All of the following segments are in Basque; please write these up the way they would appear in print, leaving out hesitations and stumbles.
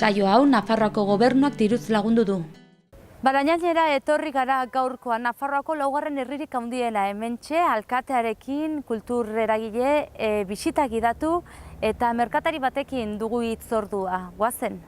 Saio hau Nafarroako gobernuak diruz lagundu du. Barañainera etorri gara gaurkoan Nafarroako laugarren herririk handiena hementxe alkatearekin kultur eragile bisitak gidatu eta merkatari batekin dugu hitzordua. Goazen.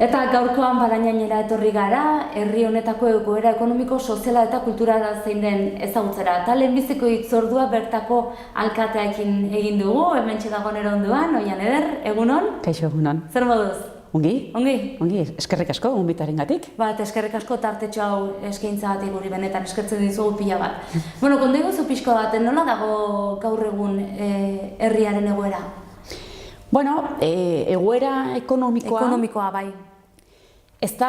Eta gaurkoan Barañainera etorri gara, herri honetako egoera ekonomiko, soziala eta kulturala zein den ezagutzera. Eta lehenbiziko hitzordua bertako alkateekin egin dugu, hementxe dago nire ondoan, Oian Eder, egunon? Kaixo, egunon. Zer moduz? Ongi? Ongi? Ongi, eskerrik asko, gonbitarengatik. Eskerrik asko tartetxo hau eskaintzagatik guri benetan eskertzen dizugu pila bat. Bueno, konta iguzu pixko bat, nola dago gaur egun herriaren egoera? Bueno, egoera ekonomikoa bai. Ez da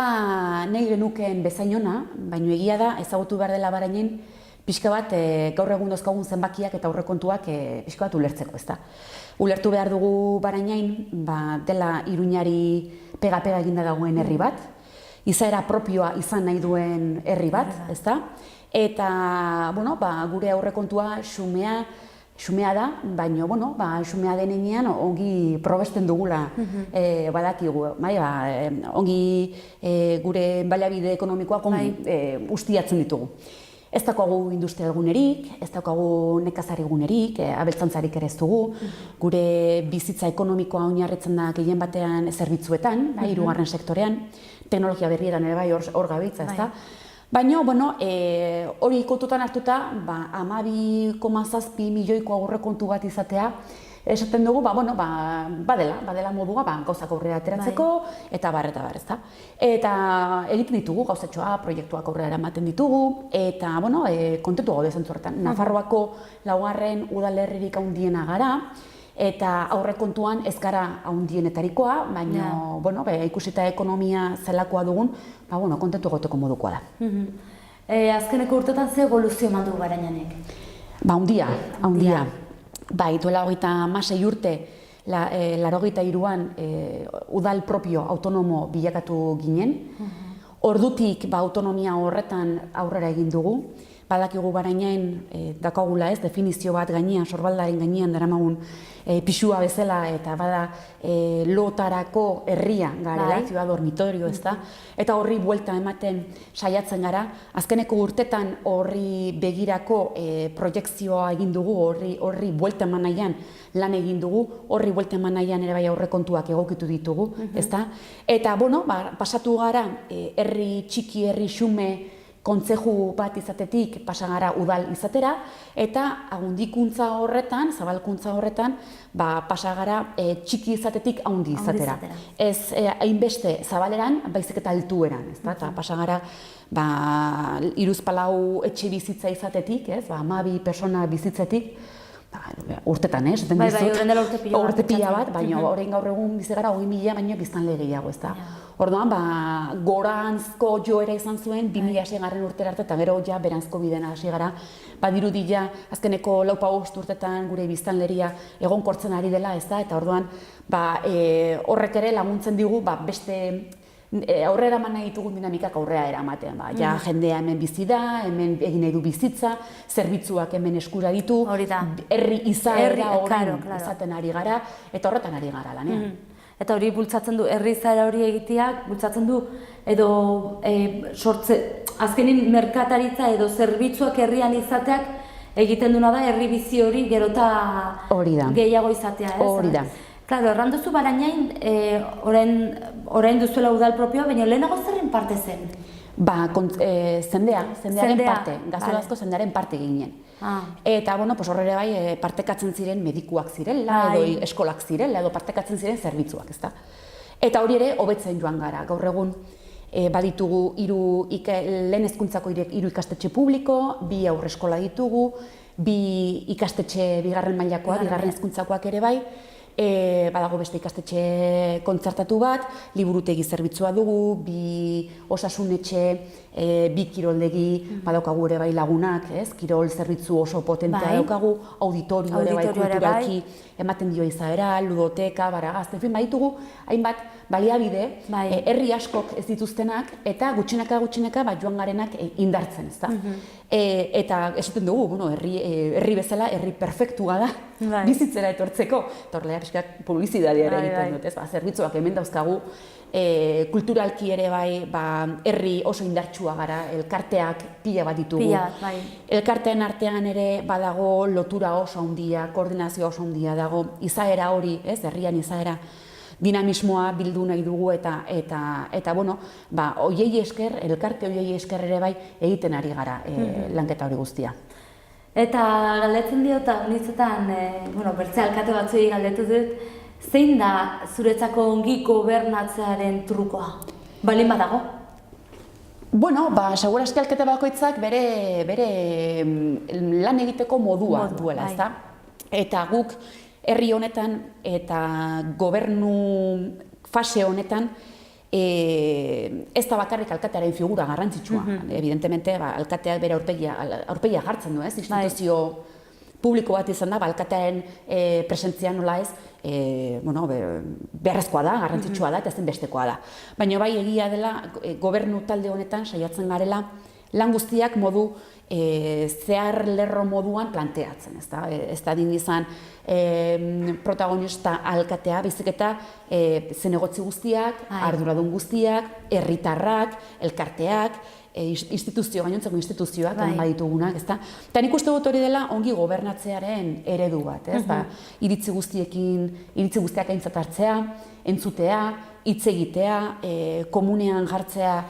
nahi genukeen bezain ona, baina egia da ezagutu behar dela Barañain pixka bat gaur egun dauzkagun zenbakiak eta aurrekontuak pixka bat ulertzeko, ez da. Ulertu behar dugu Barañain, dela Iruñari pega-pega eginda dagoen herri bat, izaera propioa izan nahi duen herri bat, ez da. Eta, bueno, gure aurrekontua xumea da, baina, bueno, xumea denean ongi probesten dugula badakigu, ongi gure baliabide ekonomikoak ongi ustiatzen ditugu. Ez daukagu industrialgunerik, ez daukagu nekazarigunerik, abeltzantzarik ere ez dugu, gure bizitza ekonomikoa oinarritzen da gehien batean zerbitzuetan, hirugarren sektorean, teknologia berrietan ere bai hor gabiltza, ez da. Baina, hori kontutan hartuta, 12,7 milioiko aurrekontu bat izatea, esaten dugu, badela modua, gauzak aurrera ateratzeko, eta bar, ez da. Eta egiten ditugu, gauzatxoa, proiektuak aurrera eramaten ditugu, eta, kontentu gaude zentzu horretan. Nafarroako laugarren udalerririk handiena gara, eta aurrekontuan ez gara handienetarikoa, baina ikusita ekonomia zelakoa dugun, kontentu goteko modukoa da. Azkeneko urtetan ze evoluzio eman du Barañainek? Handia. Duela 36 urte, 83an udal propio autonomo bilakatu ginen. Ordutik autonomia horretan aurrera egin dugu. Badakigu Barañain dakagula ez, definizio bat gainean, sorbaldaren gainean daramagun pisua bezala eta bada lotarako herria gara, ciudad dormitorio ez da. Eta horri buelta ematen saiatzen gara. Azkeneko urtetan horri begirako proiekzioa egin dugu, horri buelta eman nahian lan egin dugu, horri buelta eman nahian ere bai aurrekontuak egokitu ditugu, ez da. Eta, pasatu gara herri txiki, herri xume, kontzeju bat izatetik pasagara udal izatera, eta agundikuntza horretan, zabalkuntza horretan, pasagara txiki izatetik haundi izatera. Ez hainbeste zabaleran, baizik eta altueran, eta pasagara 3-4 etxe bizitza izatetik, 12 persona bizitzetik, urtetan, esaten dizut, urte pila bat, baina orain gaur egun bizi gara 20.000 baino biztanle gehiago, ez da. Orduan, goranzko joera izan zuen 2006 urtera arte, eta gero ja beranzko bidena hasi gara. Badirudi ja azkeneko 4-5 urtetan gure biztanleria egonkortzen ari dela, ez da, eta orduan horrek ere laguntzen digu beste aurrera eman nahi ditugun dinamikak aurrera eramatean. Jendea hemen bizi da, hemen egin nahi du bizitza, zerbitzuak hemen eskura ditu, herri izaera orain izaten ari gara, eta horretan ari gara lanean. Eta hori bultzatzen du, herri izaera hori egiteak, bultzatzen du, edo azkenin merkataritza edo zerbitzuak herrian izateak egiten duna da, herri bizi hori gero eta gehiago izatea, ez? Hori da. Claro, erran duzu Barañain, orain duzuela udal propioa, baina lehenago zerren parte zen? zendearen parte, gaztelazko zendearen parte ginen. Eta, bueno, horre ere bai, partekatzen ziren medikuak zirela, edo eskolak zirela, edo partekatzen ziren zerbitzuak, ezta? Eta hori ere, hobetzen joan gara. Gaur egun, baditugu lehen hezkuntzako 3 ikastetxe publiko, 2 aurreskola ditugu, 2 ikastetxe bigarren mailakoak, bigarren hezkuntzakoak ere bai, badago beste ikastetxe kontzertatu bat, liburutegi zerbitzua dugu, 2 osasunetxe, 2 kiroldegi, badaukagu ere bai lagunak, kirol zerbitzu oso potentea daukagu, auditorio ere bai kulturalki ematen dio izaera, ludoteka, baragazte, baditugu hainbat baliabide, herri askok ez dituztenak, eta gutxinaka joan garenak indartzen, ezta? Eta esaten dugu, herri bezala, herri perfektua da, bizitzera etortzeko, eta horrela pixkat publizitatea egiten dut, zerbitzuak hemen dauzkagu, kulturalki ere bai, herri oso indartsua gara, elkarteak pila bat ditugu. Elkarteen artean ere badago lotura oso handia, koordinazio oso handia dago, izaera hori, herrian izaera, dinamismoa bildu nahi dugu eta bueno, hoiei esker, elkarte hoiei esker ere bai egiten ari gara lanketa hori guztia. Eta galdetzen diot, unitzetan, bertze alkate batzuei galdetu dut, zein da zuretzako ongi gobernatzearen trukoa? Balin badago? Bueno, segurazki alkate bakoitzak bere lan egiteko modua duela, ezta? Eta guk herri honetan eta gobernu fase honetan ez da bakarrik alkatearen figura garrantzitsua. Evidentemente, alkateak bere aurpegia jartzen du, instituzio publiko bat izan da, alkatearen presentzia nola ez, beharrezkoa da, garrantzitsua da, eta ezinbestekoa da. Baina bai egia dela, gobernu talde honetan saiatzen garela, lan guztiak modu zehar lerro moduan planteatzen, ez da din izan protagonista alkatea, baizik eta zinegotzi guztiak, arduradun guztiak, herritarrak, elkarteak, gainontzeko instituzioak, baditugunak, ezta? Eta nik uste dut hori dela ongi gobernatzearen eredu bat, ez? Iritzi guztiak aintzat hartzea, entzutea, hitz egitea, komunean jartzea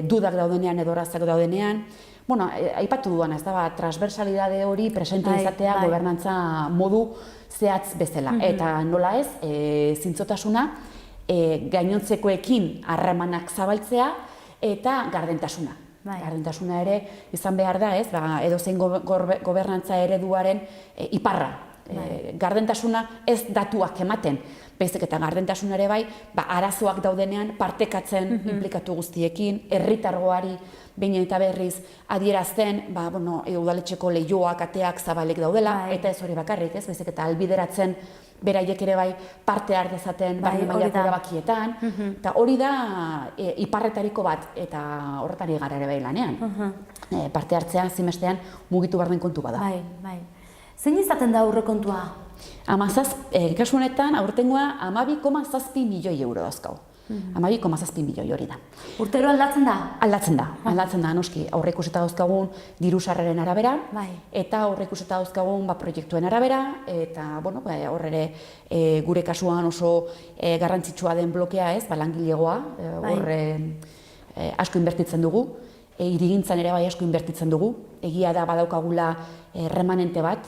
dudak daudenean edo arrazak daudenean. Bueno, aipatu duan, ez da, transversalidade hori presente izatea gobernantza modu zehatz bezala. Eta nola ez, zintzotasuna, gainontzekoekin harremanak zabaltzea, eta gardentasuna. Gardentasuna ere izan behar da, ez, edozein gobernantza ereduaren iparra. Gardentasuna ez datuak ematen, baizik eta gardentasuna ere bai, arazoak daudenean partekatzen inplikatu guztiekin, herritargoari behin eta berriz adierazten, udaletxeko lehioak, ateak, zabalek daudela, eta ez hori bakarrik, ez, baizik eta albideratzen beraiek ere bai parte har dezaten barne mailako erabakietan, eta hori da iparretariko bat, eta horretari gara ere bai lanean. Parte hartzea, zimestean, mugitu behar den kontu bada. Zein izaten da aurrekontua? Kasu honetan, aurtengoa 12,7 milioi euro dauzkau. 12,7 milioi hori da. Urtero aldatzen da? Aldatzen da, noski. Aurreikusita dauzkagun diru sarreren arabera, eta aurreikusita dauzkagun proiektuen arabera, eta hor ere gure kasuan oso garrantzitsua den blokea ez, langilegoa, hor asko inbertitzen dugu, hirigintzan ere bai asko inbertitzen dugu, egia da badaukagula remanente bat,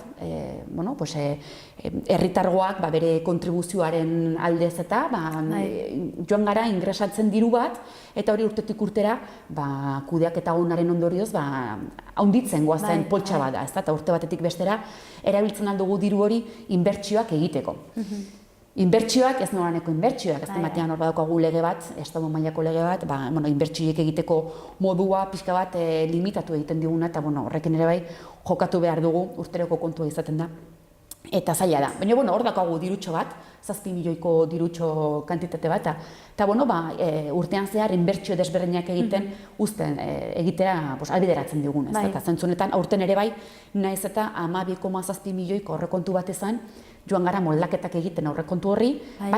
herritargoak bere kontribuzioaren aldez eta joan gara ingresatzen diru bat, eta hori urtetik urtera kudeaketa onaren ondorioz haunditzen goazen poltsa bat da, eta urte batetik bestera erabiltzen aldugu diru hori inbertsioak egiteko. Inbertsioak, ez nolaneko inbertsioak, ez batean hor badaukagu lege bat, estatu mailako lege bat, inbertsioiek egiteko modua pixka bat limitatu egiten diguna, eta horrekin ere bai jokatu behar dugu, urteroko kontua izaten da. Eta zaila da. Baina hor daukagu dirutxo bat, 7 milioiko dirutxo kantitate bat, eta urtean zehar inbertsio desberdinak egiten uzten egitera albideratzen digun. Eta zentzunetan aurten ere bai, naiz eta 12,7 milioiko aurrekontu bat izan, joan gara moldaketak egiten aurrekontu horri,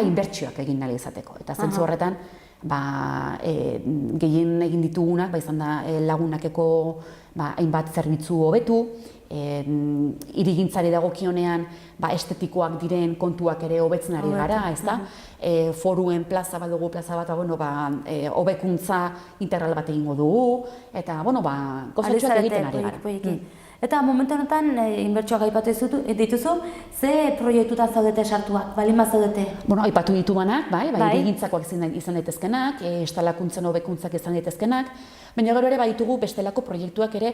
inbertsioak egin nahi izateko. Eta zentzu horretan, gehien egin ditugunak, izan da lagunakeko hainbat zerbitzu hobetu, hirigintzari dagokionean estetikoak diren kontuak ere hobetzen ari gara, ezta? Foruen plaza badugu, plaza bat, hobekuntza integral bat egingo dugu, eta, gozatxoak egiten ari gara. Eta momentu honetan, inbertsioak aipatu dituzu, ze proiektuta zaudete sartuak, balin bat zaudete? Aipatu dituanak, hirigintzakoak izan daitezkenak, estalakuntzen hobekuntzak izan daitezkenak, baina gero ere baditugu bestelako proiektuak ere,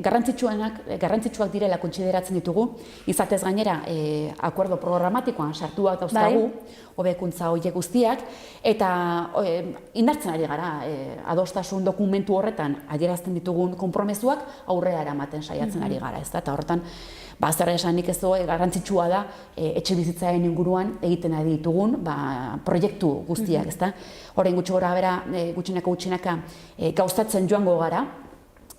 garrantzitsuak direla kontsideratzen ditugu, izatez gainera, akuerdo programatikoan sartuak dauzkagu, hobekuntza horiek guztiak, eta indartzen ari gara, adostasun dokumentu horretan adierazten ditugun konpromezuak aurrera eramaten saiatzen ari gara, ezta? Eta horretan, zer esanik ez garrantzitsua da etxebizitzaren inguruan egiten ari ditugun proiektu guztiak, ezta? Orain gutxi gora bera, gutxinaka gauzatzen joango gara,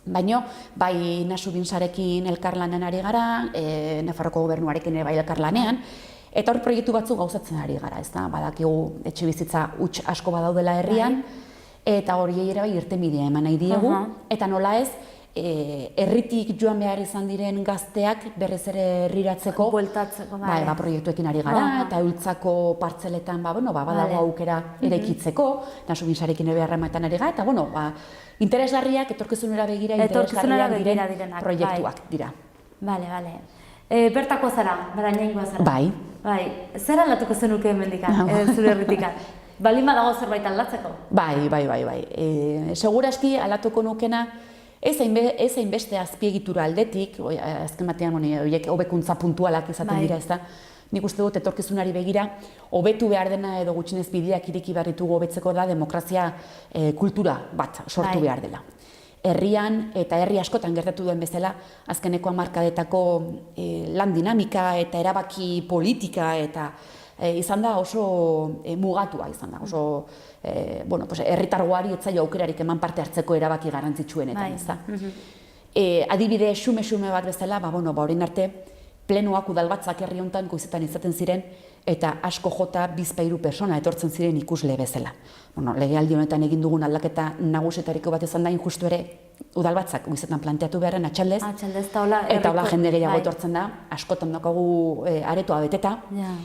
baina bai Nasu Binsarekin elkarlanen ari gara, Nafarroko gobernuarekin ere bai elkarlanean, eta hor proiektu batzuk gauzatzen ari gara, ezta? Badakigu etxebizitza huts asko badaudela herrian, eta horiei ere bai irtenbidea eman nahi diegu, eta nola ez, herritik joan behar izan diren gazteak berriz ere herriratzeko proiektuekin ari gara, eta Eultzako partzeletan badago aukera eraikitzeko, Nasu Binsarekin ere harremanetan ari gara, eta interesgarriak, etorkizunera begira interesgarriak diren proiektuak dira. Bale. Bertako zara, Barañaingoa zara? Bai. Zer aldatuko zenuke hemendikan, zure herritikan? Balin badago zerbait aldatzeko? Bai. Segurazki aldatuko nukena, ez hainbeste azpiegitura aldetik, azken batean horiek hobekuntza puntualak izaten dira, ez da? Nik uste dut etorkizunari begira, hobetu behar dena edo gutxienez bideak ireki behar ditugu hobetzeko da demokrazia kultura bat sortu behar dela. Herrian eta herri askotan gertatu duen bezala, azkeneko hamarkadetako lan dinamika eta erabaki politika eta izan da oso mugatua izan da, oso herritargoari ez zaio aukerarik eman parte hartzeko erabaki garrantzitsuenetan, ez da. Adibide xume bat bezala, orain arte, plenoak udalbatzak herri honetan goizetan izaten ziren, eta asko jota 2-3 pertsona etortzen ziren ikusle bezala. Legealdi honetan egin dugun aldaketa nagusetariko bat izan da injustu ere udalbatzak goizetan planteatu beharren atxaldez, eta hola jende gehiago etortzen da, askotan daukagu aretoa beteta,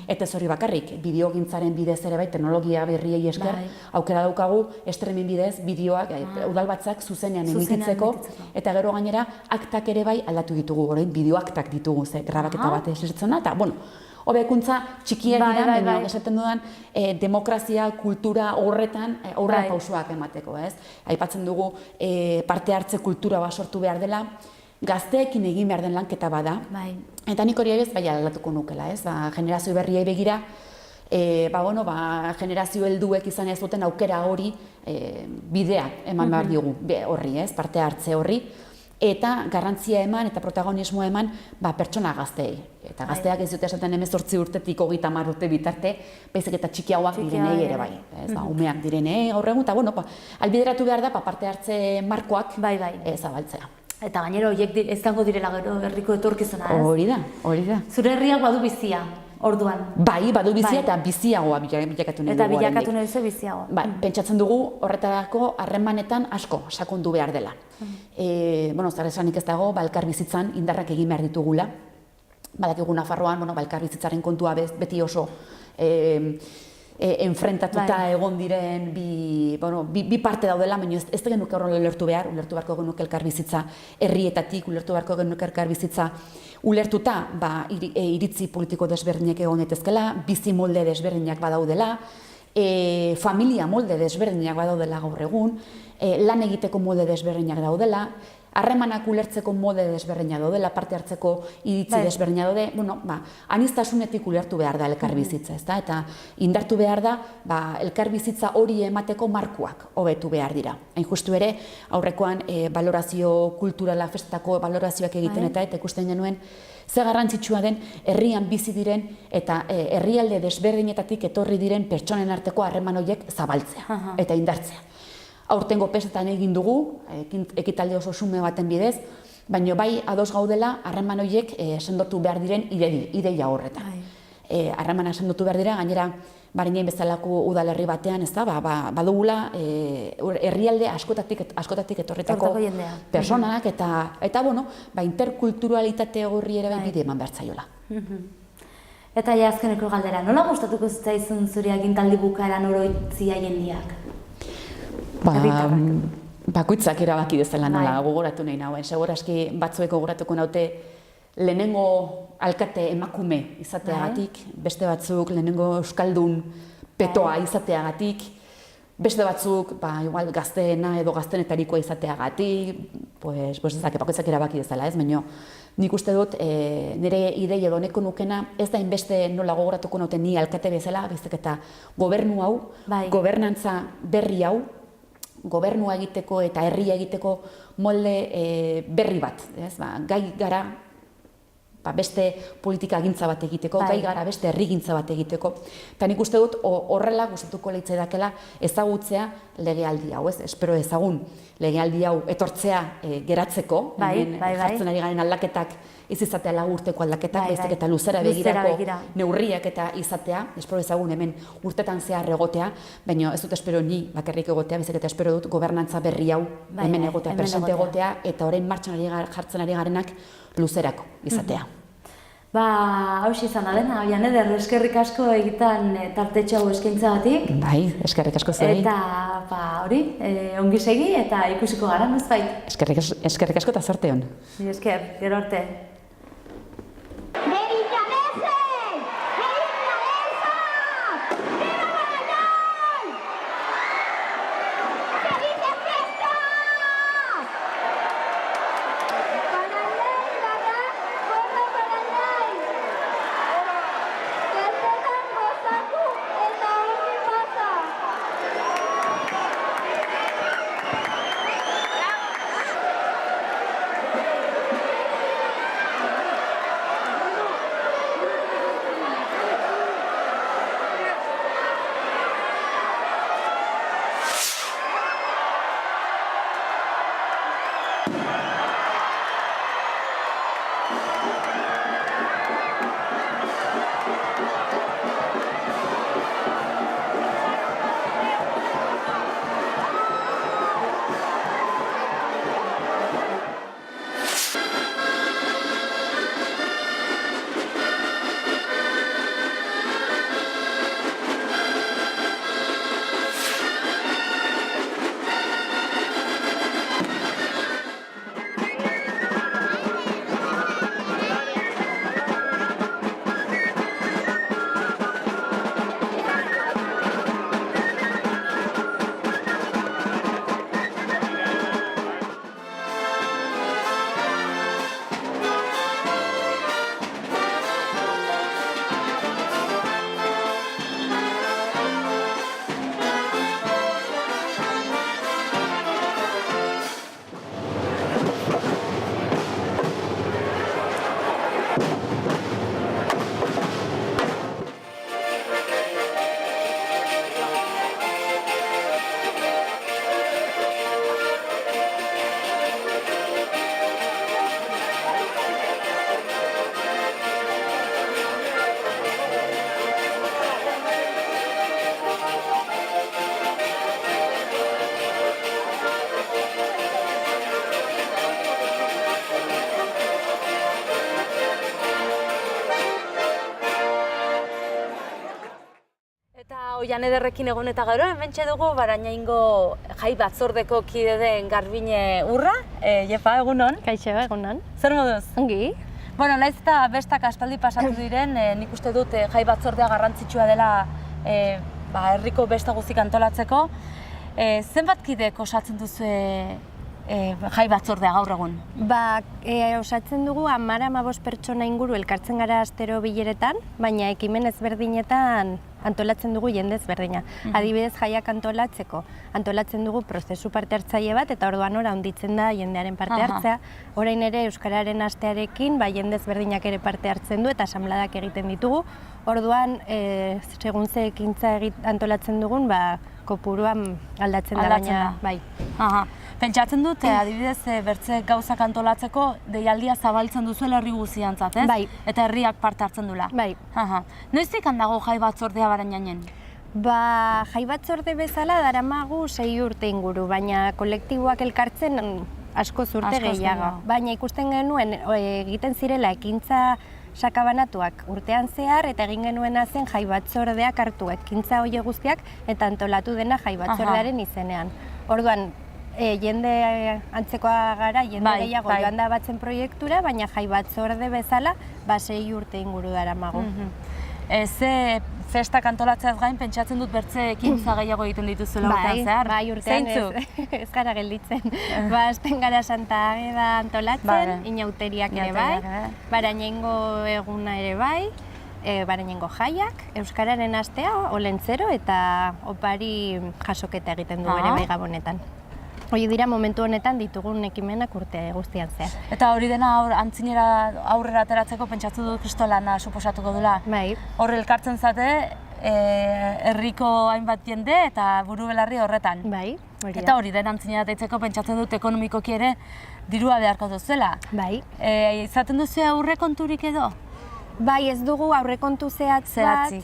eta ez hori bakarrik, bideogintzaren bidez ere bai, teknologia berriei esker, aukera daukagu estremin bidez bideoak udalbatzak zuzenean emititzeko, eta gero gainera aktak ere bai aldatu ditugu, orain bideoaktak ditugu, grabaketa bat esertzen da, eta hobekuntza txikiak dira, baina esaten dudan demokrazia, kultura horretan aurrera pausoak emateko, ez? Aipatzen dugu parte hartze kultura bat sortu behar dela, gazteekin egin behar den lanketa bada, eta nik hori bai aldatuko nukela, ez? Generazio berriei begira, generazio helduek izan ez duten aukera hori bidea eman behar diogu horri, ez? Parte hartze horri, eta garrantzia eman eta protagonismoa eman pertsona gazteei. Eta gazteak ez dute esaten 18 urtetik 30 urte bitarte, baizik eta txikiagoak direnei ere bai. Umeak direnei gaur egun, eta albideratu behar da parte hartze markoak zabaltzea. Eta gainera horiek izango direla gero herriko etorkizuna, ez? Hori da. Zure herriak badu bizia, orduan. Bai, badu bizia eta biziagoa bilakatu nahi dugu. Eta bilakatu nahi duzu biziagoa. Bai, pentsatzen dugu horretarako harremanetan asko sakondu behar dela. Zer esanik ez dago, elkar bizitzan indarrak egin behar ditugula. Badakigu Nafarroan, elkar bizitzaren kontua beti oso enfrentatuta egon diren bi parte daudela, baina ez da genuke horrela ulertu beharko genuke elkar bizitza herrietatik, ulertu beharko genuke elkar bizitza ulertuta iritzi politiko desberdinak egon daitezkeela, bizi molde desberdinak badaudela, familia molde desberdinak badaudela gaur egun, lan egiteko molde desberdinak daudela, harremanak ulertzeko molde desberdinak daudela, parte hartzeko iritzi desberdinak daude, aniztasunetik ulertu behar da elkar bizitza, eta indartu behar da elkar bizitza hori emateko markoak hobetu behar dira. Hain justu ere, aurrekoan balorazio kulturala, festetako balorazioak egiten eta ikusten genuen, ze garrantzitsua den herrian bizi diren eta herrialde desberdinetatik etorri diren pertsonen arteko harreman horiek zabaltzea eta indartzea. Aurtengo pesetan egin dugu, ekitaldi oso xume baten bidez, baina bai ados gaudela harreman horiek sendotu behar diren ideia horretan. harremanak sendotu behar dira, gainera Bariñain bezalako udalerri batean, ez da, badugula herrialde askotatik etorritako personak, eta bueno, interkulturalitate horri ere bide eman behar zaiola. Eta azkeneko galdera, nola gustatuko zitzaizun zure agintaldi bukaeran oroitzia jendeak? Bakoitzak erabaki dezala nola gogoratu nahi nauen. Segurazki batzuek gogoratuko naute lehenengo alkate emakume izateagatik, beste batzuk lehenengo euskaldun petoa izateagatik, beste batzuk igual gazteena edo gaztenetarikoa izateagatik, pues bakoitzak erabaki dezala, ez? Baina nik uste dut nire ideia edo neko nukena ez da inbeste nola gogoratuko naute ni alkate bezala, baizik eta gobernu hau, gobernantza berri hau, gobernua egiteko eta herria egiteko molde berri bat, ez? Gai gara beste politika gintza bat egiteko, gai gara beste herrigintza bat egiteko. Eta nik uste dut horrela gustatuko litzaidakela ezagutzea legealdi hau, ez? Espero ezagun legealdi hau etortzea geratzeko, jartzen ari garen aldaketak ez izatea lagurteko aldaketak, baizik eta luzera begirako neurriak eta izatea, espero ezagun hemen urtetan zehar egotea, baina ez dut espero ni bakarrik egotea, baizik eta espero dut gobernantza berri hau hemen egotea, presente egotea, eta orain martxan jartzen ari garenak luzerako izatea. Hauxe izan da dena, Oianeder, eskerrik asko egitan tartetxo hau eskaintzagatik. Eskerrik asko zuei. Eta hori, ongi segi eta ikusiko gara, nozbait. Eskerrik asko eta zorte hon. Esker, gero arte. Oianederrekin egon eta gero, hementxe dugu Barañaingo jai batzordeko kide den Garbine Urra. Jefa, egunon? Kaixo, egunon. Zer moduz? Ongi. Bueno, naiz eta bestak aspaldi pasatu diren, nik uste dut jai batzordea garrantzitsua dela herriko besta guztik antolatzeko. Zenbat kidek osatzen duzu jai batzordea gaur egun? Osatzen dugu 10-15 pertsona inguru elkartzen gara astero bileretan, baina ekimen ezberdinetan antolatzen dugu jende ezberdina. Adibidez, jaiak antolatzen dugu prozesu parte hartzaile bat, eta orduan ora handitzen da jendearen parte hartzea. Orain ere Euskararen astearekin jende ezberdinak ere parte hartzen du eta asanbladak egiten ditugu. Orduan, segun ze ekintza antolatzen dugun, kopuruan aldatzen da, baina bai. Pentsatzen dut, adibidez, bertze gauzak antolatzeko deialdia zabaltzen duzuela herri guztiantzat, ez? Bai. Eta herriak parte hartzen dula. Bai. Noiztik handago jai batzordea Barañainen? Jai batzorde bezala daramagu 6 urte inguru, baina kolektiboak elkartzen asko urte gehiago. Baina ikusten genuen egiten zirela ekintza sakabanatuak urtean zehar eta egin genuena zen jai batzordeak hartu ekintza hori guztiak eta antolatu dena jai batzordearen izenean. Orduan, jende antzekoa gara, jende gehiago joan da batzen proiektura, baina jai batzorde bezala 6 urte inguru daramagu. Ze festak antolatzeaz gain, pentsatzen dut bertze ekintza gehiago egiten dituzuela urtean zehar. Bai, urtean ez gara gelditzen. Hasten gara Santa Ageda antolatzen, inauteriak ere bai, Barañaingo eguna ere bai, Barañaingo jaiak, Euskararen astea, olentzero eta opari jasoketa egiten du ere bai Gabonetan. Hori dira momentu honetan ditugun ekimenak urte guztian zehar. Eta hori dena antzinera aurrera ateratzeko pentsatu dut kristolana suposatuko dula. Bai. Horre elkartzen zate, herriko hainbat jende eta buru belarri horretan. Bai, hori da. Eta hori dena antzinera deitzeko pentsatzen dut ekonomikoki ere dirua beharko duzuela. Bai. Izaten duzu aurrekonturik edo? Bai, ez dugu aurrekontu zehatz bat,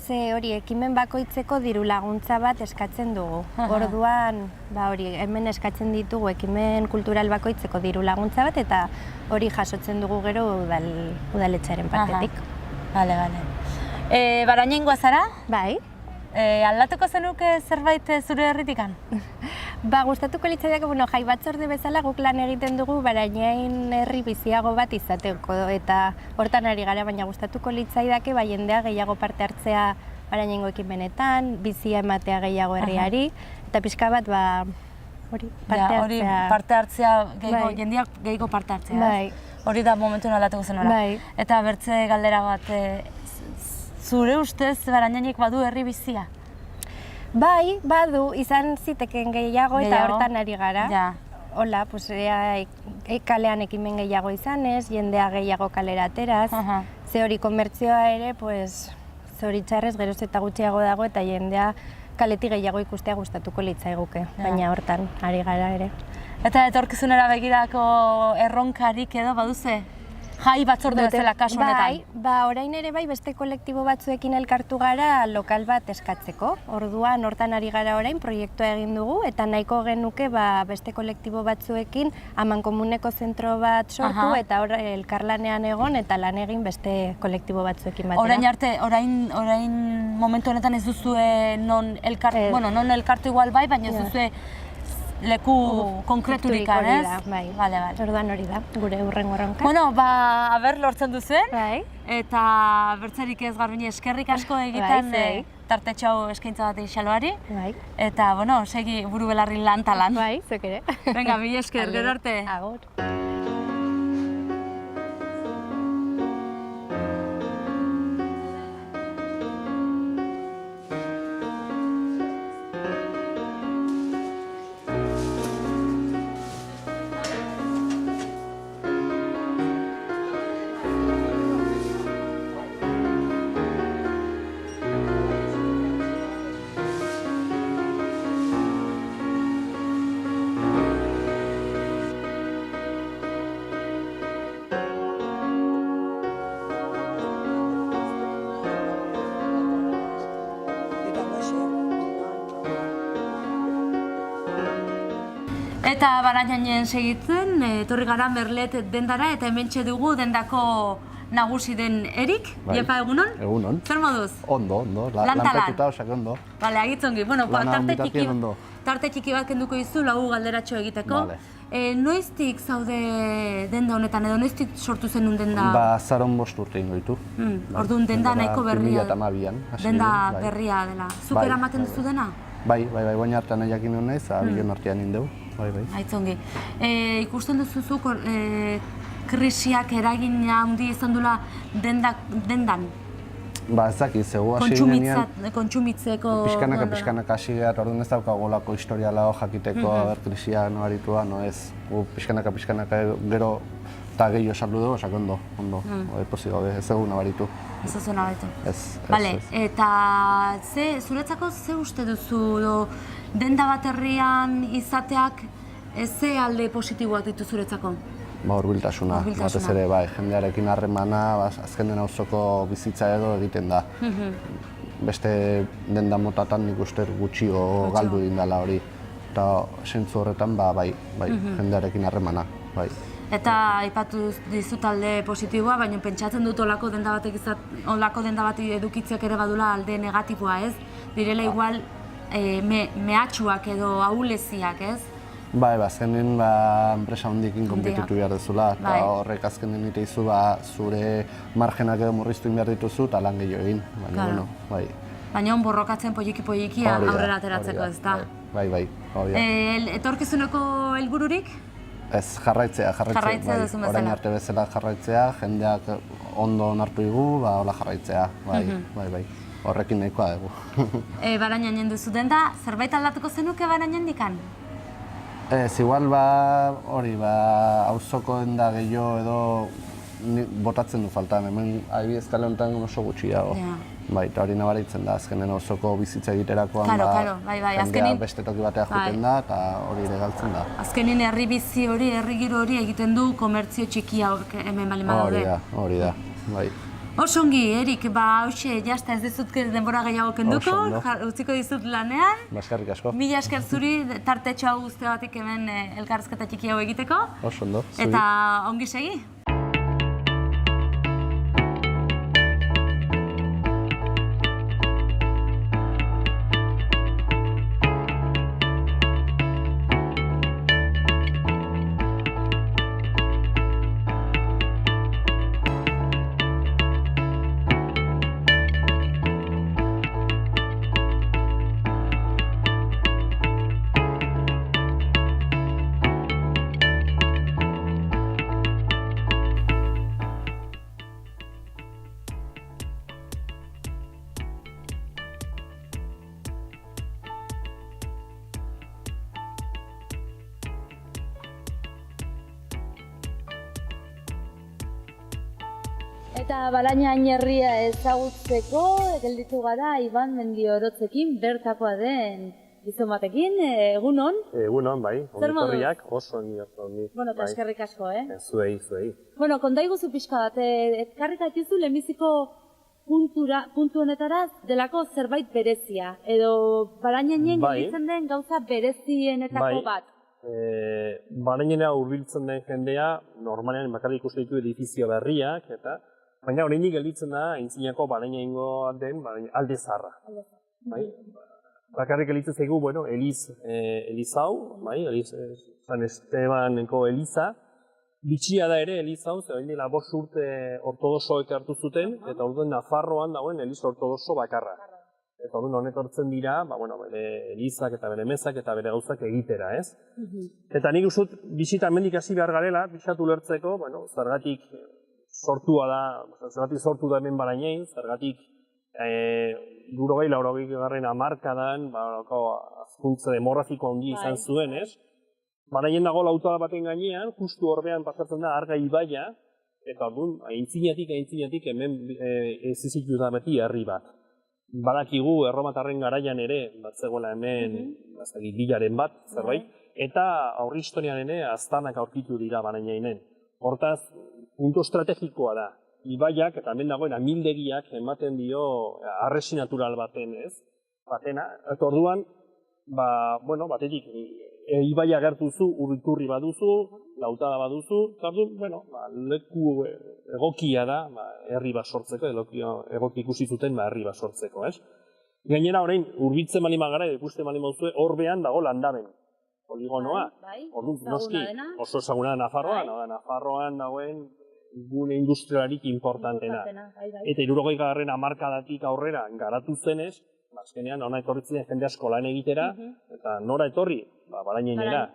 ze hori ekimen bakoitzeko diru laguntza bat eskatzen dugu. Orduan, hori hemen eskatzen ditugu ekimen kultural bakoitzeko diru laguntza bat eta hori jasotzen dugu gero udaletxearen partetik. Bale. Barañaingoa zara? Bai. Aldatuko zenuke zerbait zure herritikan? Gustatuko litzaidake, jai batzorde bezala guk lan egiten dugu Barañain herri biziago bat izateko eta hortan ari gara, baina gustatuko litzaidake jendea gehiago parte hartzea Barañaingo ekimenetan, bizia ematea gehiago herriari eta pixka bat hori parte hartzea, jendeak gehiago parte hartzea. Hori da momentuen aldatuko zenuela. Eta bertze galdera bat, zure ustez Barañainek badu herri bizia? Bai, badu, izan ziteken gehiago eta hortan ari gara. Hola, kalean ekimen gehiago izanez, jendea gehiago kalera ateraz. Ze hori komertzioa ere, zoritxarrez geroz eta gutxiago dago eta jendea kaletik gehiago ikustea gustatuko litzaiguke, baina hortan ari gara ere. Eta etorkizunera begirako erronkarik edo baduze? Jai batzorde bezala kasu honetan? Orain ere bai beste kolektibo batzuekin elkartu gara lokal bat eskatzeko. Orduan hortan ari gara orain proiektua egin dugu eta nahiko genuke beste kolektibo batzuekin amankomuneko zentro bat sortu eta elkarlanean egon eta lan egin beste kolektibo batzuekin batera. Orain momentu honetan ez duzue non elkartu igual bai, baina ez duzue leku konkreturik, ez? Bai, orduan hori da, gure hurrengo erronka. Aber lortzen duzuen, eta bertzerik ez Garbine eskerrik asko egiten tartetxo hau eskaintza bat Xaloari, eta, segi buru belarri lan talan. Bai, zuek ere. Venga, mila esker, gero arte. Agur. Eta Barañainen segitzen, etorri gara Merlet dendara eta hementxe dugu dendako nagusi den Erik. Iepa, egunon? Egunon. Zer moduz? Ondo, lanpetuta osake ondo. Bale, agitzongi. Tarte txiki bat kenduko dizu lagu galderatxo egiteko. Noiztik zaude denda honetan edo noiztik sortu zenun denda? Zaron 5 urte ingo ditu. Orduan denda nahiko berria. 2012an. Denda berria dela. Zuk eramaten duzu dena? Bai, baina hartan nahiakin hon naiz, abilen artean indeu. Aitzongi. Ikusten duzuzuk krisiak eragina handi izan dula dendan? Ez dakit, zego hasi ginean... Kontsumitzeko... Pixkanaka hasi gehar, orduan ez daukagolako historiala jakiteko krisia aritua, ez. Pixkanaka gero eta gehiago saldu dugu, esak ondo. Pozik gabe, ez egun nabaritu. Ez oso nabaritu. Ez. Bale, eta zuretzako ze uste duzu denda bat herrian izateak ze alde positiboak ditu zuretzako? Hurbiltasuna, batez ere, jendearekin harremana, azkenen auzoko bizitza edo egiten da. Beste denda motatan nik uste gutxio galdu egin dela hori. Eta sentzu horretan, jendearekin harremana, bai. Eta aipatu dizut alde positiboa, baina pentsatzen dut olako denda bat edukitzeak ere badula alde negatiboa, ez? Direla igual mehatxuak edo ahuleziak, ez? Azkenen enpresa hondikin konpetitu behar duzula, eta horrek azkenen ite izu zure margenak edo murriztu behar dituzu eta lan gehiago egin, baina, bai. Baina hon borrokatzen poliki aurrera ateratzeko, ez da? Bai, hori da. Etorkizuneko helbururik? Ez, jarraitzea, orain arte bezala jarraitzea, jendeak ondo onartu igu, hola jarraitzea, bai. Horrekin nahikoa dugu. Barainainen duzu denda, zerbait aldatuko zenuke Barainandikan? Ez, igual hori, auzoko denda gehiago edo botatzen du faltan, hemen adibidez kale honetan oso gutxi dago. Eta hori nabaritzen da, azkenen auzoko bizitza egiterakoan jendea beste toki batea joeten da eta hori ere galtzen da. Azkenin herri bizi hori, herri giro hori egiten du komertzio txikia hemen bali badaude. Hori da, bai. Osongi, Erik, hauxe, jazta ez dizut denbora gehiago kenduko, utziko dizut lanean. Eskerrik asko. Mila esker zuri, tartetxo hau guzti batik hemen elkarrizketa txiki hau egiteko. Oso ondo, zuri. Eta ongi segi. Eta Barainain herria ezagutzeko gelditu gara Iban Mendiorotzekin, bertakoa den gizon batekin. Egunon? Egunon, bai. Ongitorriak oso ongi. Bueno, eta eskerrik asko, Zuei. Bueno, kontaiguzu pixka bat, ekarrikatizu lehenbiziko puntu honetara delako zerbait berezia, edo Barainainen gelditzen den gauza berezienetako bat. Barainera hurbiltzen den jendea, normalean bakarrik ikusten ditu edifizio berriak, baina oraindik gelditzen da aintzinako Barainaingo den alde zaharra. Bakarrik gelditzen zaigu, Eliz hau, San Estebaneko Eliza. Bitxia da ere Eliz hau, ze orain dela 5 urte ortodoxoek hartu zuten, eta orduan Nafarroan dagoen Eliz ortodoxo bakarra. Eta orduan honetortzen dira, bere Elizak eta bere mezak eta bere gauzak egitera, ez? Eta nik usut, bisita hemendik hasi behar garela, bisatu ulertzeko, zergatik sortua da, zergatik sortu da hemen Barainain, zergatik 80-90 hamarkadan, hazkuntza demografiko handia izan zuen, ez? Barainain dago lautada baten gainean, justu orbean pasatzen da Arga ibaia, eta orduan, aintzinatik hemen ezizitu da beti herri bat. Badakigu erromatarren garaian ere, batzegoela hemen bilaren bat, zerbait, eta aurristorian ere aztanak aurkitu dira Barainainen. Hortaz, puntu estrategikoa da. Ibaiak eta hemen dagoen amildegiak ematen dio harresi natural baten, ez? Batena, eta orduan, batetik, ibaia gertuzu, urriturri baduzu, lautada baduzu, eta orduan, leku egokia da herri bat sortzeko, egoki ikusi zuten herri bat sortzeko, ez? Gainera orain, hurbiltzen bali magara, ikusten bali mauzue, horbean dago landaben, poligonoa. Orduan, noski, oso ezaguna da Nafarroan dagoen gune industrialarik importantena. Eta 60. hamarkadatik aurrera garatu zenez, azkenean hona etorritzen jende asko lan egitera, eta nora etorri? Barainainera,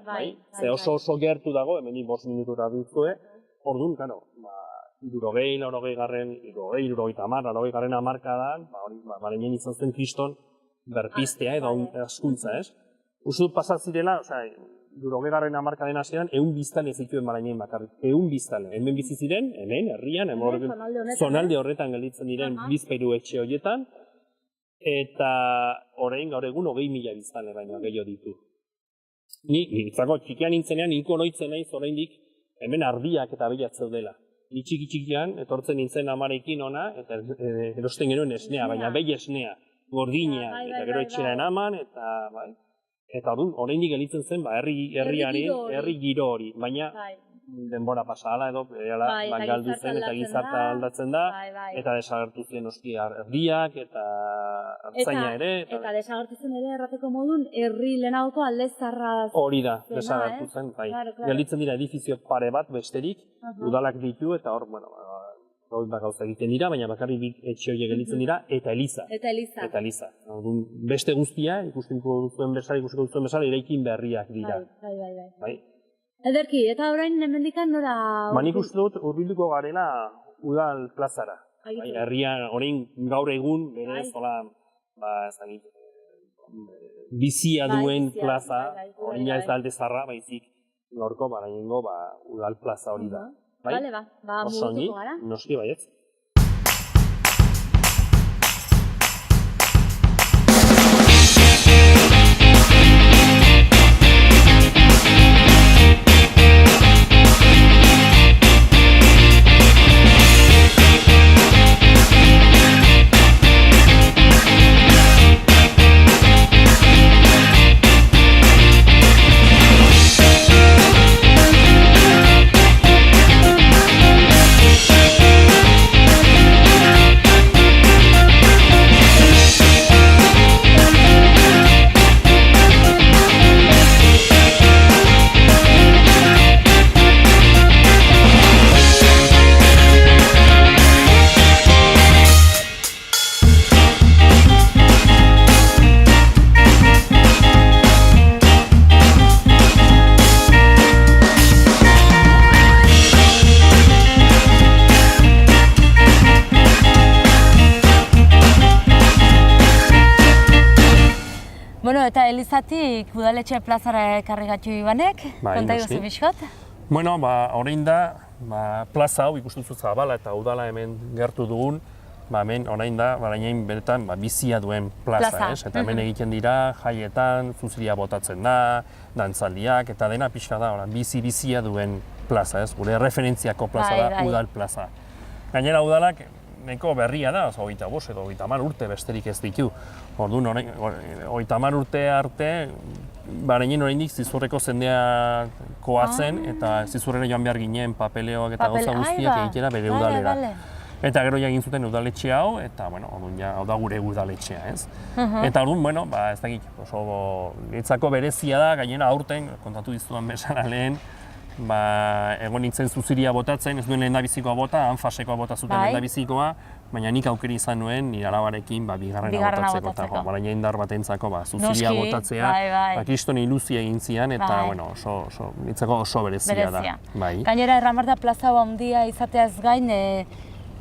ze oso gertu dago, hemenik 5 minutura duzue, orduan, 60. hamarkadan, Barainain izan zen kriston berpiztea edo askuntza, ez? Uste dut pasat zirela, 60. hamarkaden hasieran 100 biztanle zituen Barainain bakarrik. 100 biztanle. Hemen bizi ziren, hemen, herrian, zonalde horretan gelditzen diren bizpahiru etxe horietan, eta orain gaur egun 20.000 biztanle baino gehiago ditu. Nitzako txikian nintzenean, niko oroitzen naiz oraindik hemen ardiak eta behiat zeudela. Ni txikian, etortzen nintzen amarekin ona, eta erosten genuen esnea, baina behi esnea, gordina, eta gero etxera enaman, eta oraindik gelitzen zen herri giro hori, baina denbora pasala edo galdu zen eta gizarta aldatzen da, eta desagertu zen oski erdiak eta artzaina ere. Eta desagertu zen ere errateko modun herri lehenagoko alde zarra. Hori da, desagertu zen, bai. Gelditzen dira edifizio pare bat besterik, udalak ditu eta hor, gauza egiten dira, baina bakarrik etxe horiek gelditzen dira, eta eliza. Eta eliza. Beste guztia, ikusiko duzuen bezala, eraikin berriak dira. Bai. Ederki, eta orain hemendikan nora... Nik uste dut urbilduko garela udal plazara. Herria, orain gaur egun, berez, bizia duen plaza, orain ez da alde zarra, baizik gaurko, barainengo, udal plaza hori da. Bale, mugutuko gara. Noski baietz. Eta Elizatik udaletxe plazara ekarri gatu Ibanek, konta iguzi bizkot? Orain da, plaza hau ikustuzu zabala eta udala hemen gertu dugun, hemen orain da, benetan bizia duen plaza, eta hemen egiten dira, jaietan, zuziria botatzen da, dantzaldiak, eta dena pixka da, bizia duen plaza, gure referentziako plaza da, udal plaza. Gainera udalak, nahiko berria da, 25 edo 30 urte besterik ez ditu. Orduan, 30 urte arte, bareinen oraindik zizurreko zendea koatzen, eta zizurrera joan behar ginen papeleoak eta gauza guztiak egitera bere udalera. Eta gero egin zuten udaletxe hau, eta hau da gure udaletxea, ez? Eta orduan, ez dakit, oso niretzako berezia da, gainera aurten, kontatu dizudan bezala lehen, egon nintzen zuziria botatzen, ez duen lehendabizikoa bota, anfasekoa bota zuten lehendabizikoa, baina nik aukeri izan nuen nire alabarekin bigarrena botatzeko. Baina indar batentzako zuziria botatzea, kriston iluzia egin zian, eta niretzako oso berezia da. Gainera, Erramarda plaza handia izateaz gain,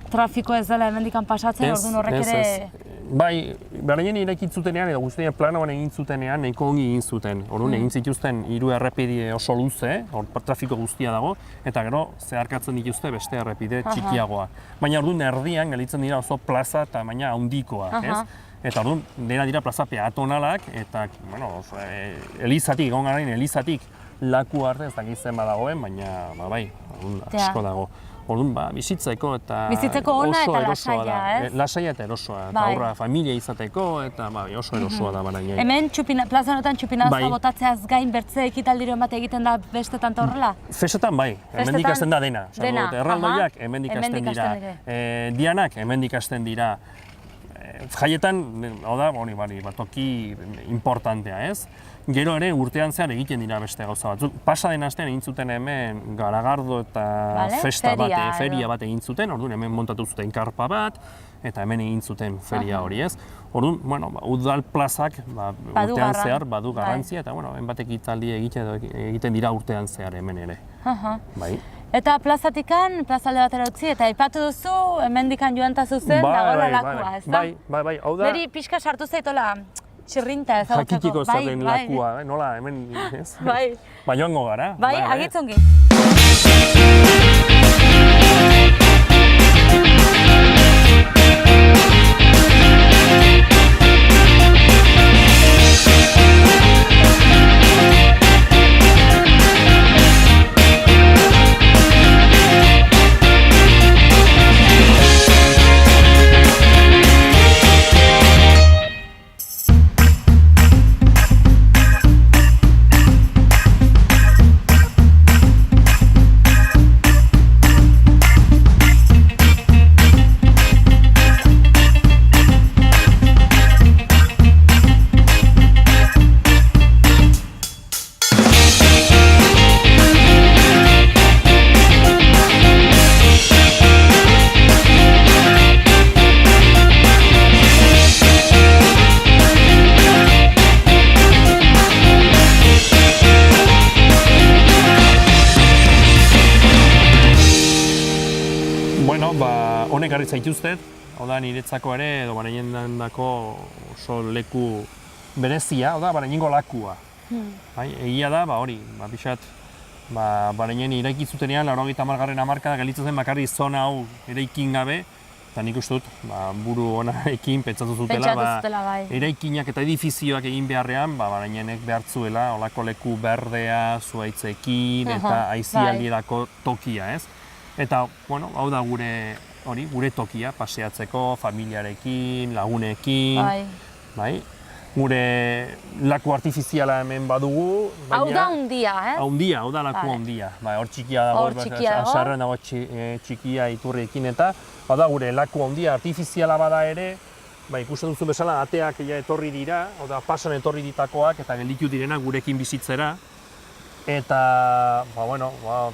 trafiko ez dela hemendikan pasatzen, orduan horrek ere... Bai, beraien irekitzutenean edo guztien planoan egin zutenean nahiko ongi egin zuten. Orduan egin zituzten 3 errepide oso luze, hor trafiko guztia dago, eta gero zeharkatzen dituzte beste errepide txikiagoa. Baina orduan erdian gelitzen dira oso plaza eta baina handikoak, ez? Eta orduan dena dira plaza peatonalak, eta Elizatik, egon garain Elizatik laku arte ez dakit zenba dagoen, baina bai, asko dago. Orduan, bizitzeko eta oso erosoa da. Lasaia eta erosoa, eta horra familia izateko, eta oso erosoa da barainai. Hemen plaza honetan txupinazoa botatzeaz gain bertze ekitaldiro bat egiten da bestetan eta horrela? Festetan bai, hemendik hasten da dena. Erraldoiak hemendik hasten dira, dianak hemendik hasten dira. Jaietan, hau da, toki importantea, ez? Gero ere urtean zehar egiten dira beste gauza batzuk. Pasa den astean egin zuten hemen garagardo eta festa bat, feria bat egin zuten, orduan hemen montatu zuten karpa bat, eta hemen egin zuten feria hori, ez? Orduan, udal plazak urtean zehar badu garrantzia, eta hainbat ekitaldi egiten dira urtean zehar hemen ere. Eta plazatikan, plazalde batera utzi, eta aipatu duzu, hemendikan joan ta zuzen, dagoela lakua, ez da? Bai, hau da... Neri pixka sartu zaitola txirrinta ezagutzeko. Jakitiko zaren lakua, nola, hemen, ez? Bai. Ba, joango gara. Bai, agitzongi. ekarri zaituztet, hau da niretzako ere, edo Barainendako oso leku berezia, hau da Barainengo lakua. Bai, egia da, hori, pixat, Barainen eraiki zutenean, 80. hamarkadan gelditzen zen bakarri zona hau eraikin gabe, eta nik uste dut, buru honarekin pentsatu zutela, bai. eraikinak eta edifizioak egin beharrean, Barainenek behartzuela, olako leku berdea, zuaitzekin, eta aizialdirako tokia, ez? Eta, bueno, hau da gure tokia, paseatzeko, familiarekin, lagunekin, bai? Gure laku artifiziala hemen badugu, baina... Hau da hundia, eh? Hau da laku hundia. Hor txikia dago, asarren dago txikia iturriekin eta hau da gure laku hundia artifiziala bada ere, ikusten duzu bezala, ateak etorri dira, hau da pasan etorri ditakoak eta gelditu direnak gurekin bizitzera. Eta,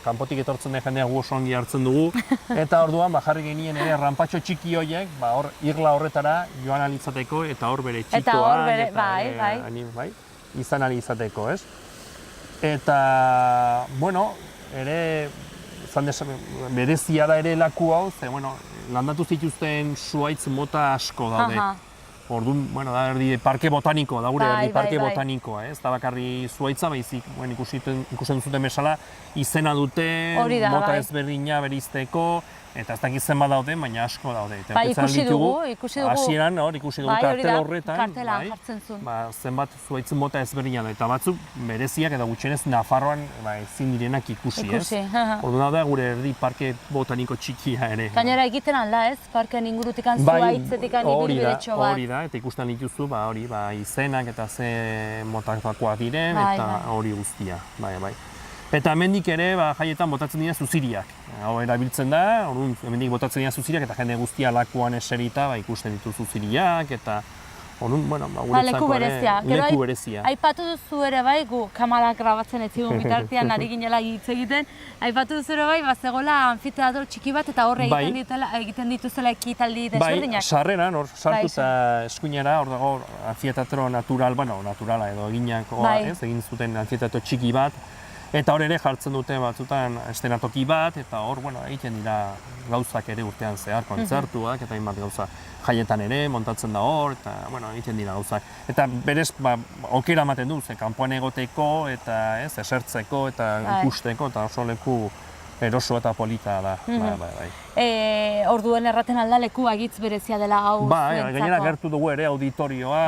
kanpotik etortzen den jendea gu oso ongi hartzen dugu. Eta orduan, jarri genien ere rampatxo txiki horiek, hor irla horretara joan alitzateko eta hor bere txitoan, izan alizateko, ez? Eta, ere, berezia da ere laku hau, ze, landatu zituzten zuaitz mota asko daude. Orduan, da erdi parke botaniko, da gure erdi parke botanikoa, ez da bakarri zuaitza, baizik, ikusten zuten bezala, izena dute, mota ezberdina berizteko, eta ez dakit zenbat daude, baina asko daude. Ikusi dugu. Hasieran, ikusi dugu kartel horretan, kartela jartzen zuen. Zenbat zuaitz mota ezberdina da, eta batzuk bereziak eta gutxienez Nafarroan ezin direnak ikusi, ez? Orduan da gure erdi parke botaniko txikia ere. Gainera egiten alda, ez? Parkean ingurutikan zuaitzetikan ibilbidetxo bat. Hori da, eta ikusten dituzu, izenak eta ze motatakoak diren, eta hori guztia, bai. Eta hemendik ere jaietan botatzen dira zuziriak. Hau erabiltzen da, hemendik botatzen dira zuziriak eta jende guztia lakuan eserita ikusten ditu zuziriak eta leku berezia. Aipatu duzu ere gu kamalak grabatzen ez zigun bitartean ari ginela hitz egiten, aipatu duzu ere bazegoela anfiteatro txiki bat eta horre egiten dituzela ekitaldi desberdinak. Sarreran, hor sartu eta eskuinera, hor dago anfiteatro naturala edo eginako, egin zuten anfiteatro txiki bat. Eta hor ere jartzen dute batzutan estenatoki bat, eta hor egiten dira gauzak ere urtean zehar, kontzertuak, eta hainbat gauza jaietan ere, montatzen da hor, eta egiten dira gauzak. Eta berez, aukera ematen du, kanpoan egoteko, eta esertzeko, eta ikusteko, eta oso leku eroso eta polita da. Orduen erraten alda leku agitz berezia dela hau zuentzako. Gainera gertu dugu ere auditorioa,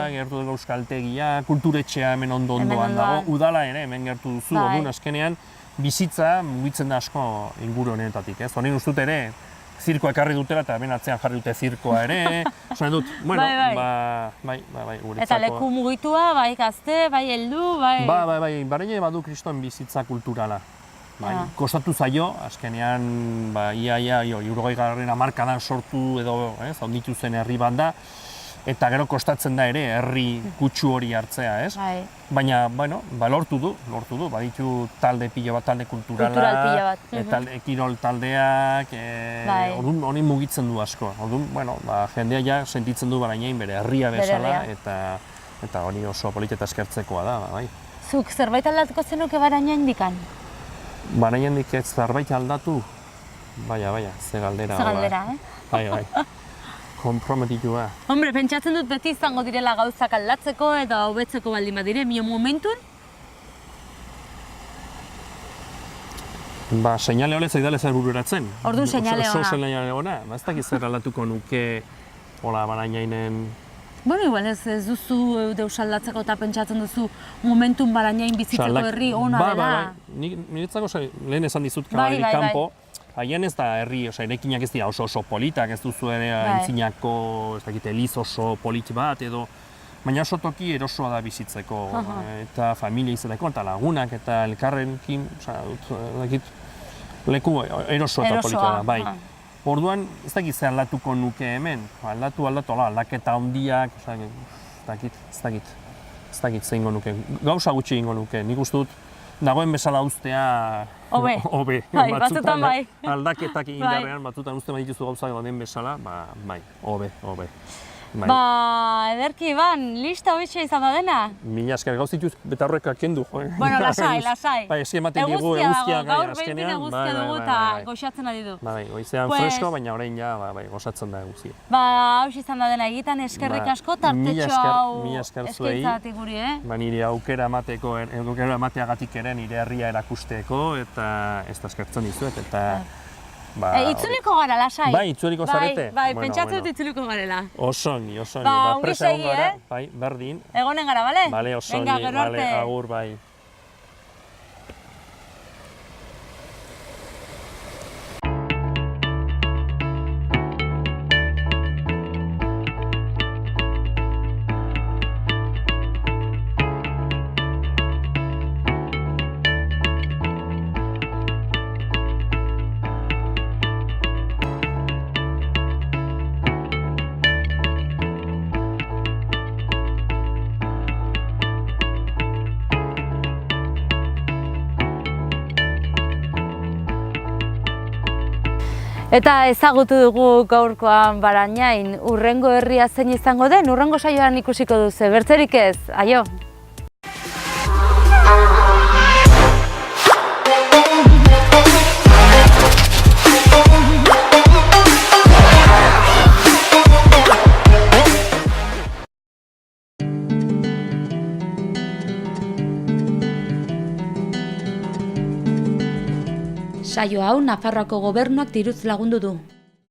gertu dugu euskaltegia, kulturetxea hemen ondoan dago, udala ere hemen gertu duzu, orduan azkenean bizitza mugitzen da asko inguru honetatik, ez? Honen ustut ere, zirkoa ekarri dutela eta hemen atzean jarri dute zirkoa ere, esan dut, guretzako. Eta leku mugitua, bai gazte, bai heldu, bai... Baraine badu kriston bizitza kulturala. Kostatu zaio, azkenean, ia 60. hamarkadan sortu edo haunditu zen herri bat da, eta gero kostatzen da ere herri kutsu hori hartzea, ez? Baina, lortu du, baditu talde pilo bat, talde kulturala, kirol taldeak, hori mugitzen du asko. Jendea ja sentitzen du Barainain bere herria bezala, eta hori oso polita eskertzekoa da, bai. Zuk zerbait aldatuko zenuke Barainain dikan? Barainendik ez zerbait aldatu? Baina, ze galdera. Ze galdera, Bai. Komprometitua. Hombre, pentsatzen dut beti izango direla gauzak aldatzeko eta hobetzeko baldin badire, momentun? Seinale horrez egidale zer bururatzen. Orduan seinale ona. Oso seinale ona. Ez dakit zer aldatuko nuke Barainainen... Igual ez duzu deus aldatzeko eta pentsatzen duzu momentun Barainain bizitzeko herri ona dela. Niretzako lehen esan dizut kabaleri kanpo, haien ez da herri, eraikinak ez dira oso politak, ez duzu ere aintzinako, ez dakit, eliz oso polit bat edo, baina oso toki erosoa da bizitzeko, eta familia izateko, eta lagunak, eta elkarrekin, leku erosoa eta polita da, bai. Orduan, ez dakit zer aldatuko nuke hemen, aldaketa handiak, ez dakit zer ingo nuke, gauza gutxi ingo nuke, nik uste dut dagoen bezala uztea hobe. Batzutan bai. Aldaketak egin beharrean, batzutan uste badituzu gauzak dauden bezala, hobe. Bai. Ba, ederki, Iban, lista hoxe izan da dena? Mila esker gauzituz beta horrek kendu, jo. Bueno, lasai. Bai, eski ematen digu Eguzkia eguzkia dago, gaur azkenean. behintzin eguzkia dugu eta goxatzen ari du. Bai, goizean Pues- fresko, baina orain ja, bai, gozatzen da eguzkia. Ba, hoxe izan da dena egiten, eskerrik Ba, asko, mila tartetxo hau mila esker zuei. eskaintzatik guri, Ba, nire aukera emateagatik ere nire herria erakusteko eta ez da eskertzen dizuet eta ba, itzuliko gara, lasai. Bai, itzuliko zarete? Bai, Bueno, pentsatzen dut bueno. itzuliko garela. Osongi. Ba, ongi presa egon segi, gara, eh? Bai, berdin. Egonen gara, bale? Bale, osongi, Venga, gero bale, arte. agur, bai. Eta ezagutu dugu gaurkoan Barañain, urrengo herria zein izango den, urrengo saioan ikusiko duzu, bertzerik ez, aio! Saio hau Nafarroako Gobernuak diruz lagundu du.